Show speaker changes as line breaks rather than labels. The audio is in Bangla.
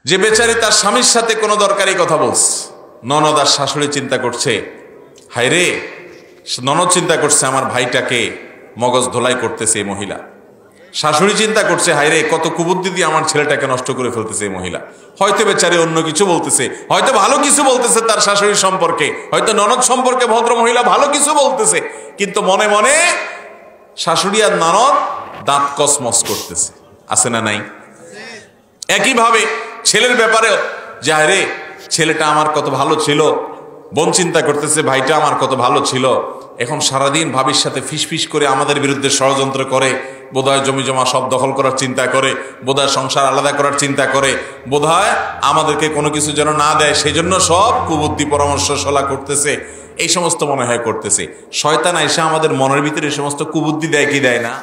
যে বেচারি তার স্বামীর সাথে কোনো দরকারি কথা বলছে, ননদ আর শাশুড়ি চিন্তা করছে, হায় রে, ননদ চিন্তা করছে আমার ভাইটাকে মগজ ধোলাই করতেছে এই মহিলা। শাশুড়ি চিন্তা করছে, হায় রে, কত কুবুদ্ধি দিয়ে আমার ছেলেটাকে নষ্ট করে ফেলতেছে এই মহিলা। হয়তো বেচারি অন্য কিছু বলতেছে, হয়তো ভালো কিছু বলতেছে তার শাশুড়ির সম্পর্কে, হয়তো ননদ সম্পর্কে ভদ্র মহিলা ভালো কিছু বলতেছে, কিন্তু মনে মনে শাশুড়ি আর ননদ দাঁত কসমস করতেছে, আছে না নাই? একইভাবে ছেলের ব্যাপারেও, যে হায় রে, ছেলেটা আমার কত ভালো ছিল, বোন চিন্তা করতেছে ভাইটা আমার কত ভালো ছিল, এখন সারাদিন ভাবির সাথে ফিসফিস করে আমাদের বিরুদ্ধে ষড়যন্ত্র করে, বোধহয় জমি জমা সব দখল করার চিন্তা করে, বোধহয় সংসার আলাদা করার চিন্তা করে, বোধহয় আমাদেরকে কোনো কিছু যেন না দেয়, সেই জন্য সব কুবুদ্ধি পরামর্শ সলা করতেছে। এই সমস্ত মনে হয় করতেছে। শয়তান আইসা আমাদের মনের ভিতরে এই সমস্ত কুবুদ্ধি দেয় কি দেয় না?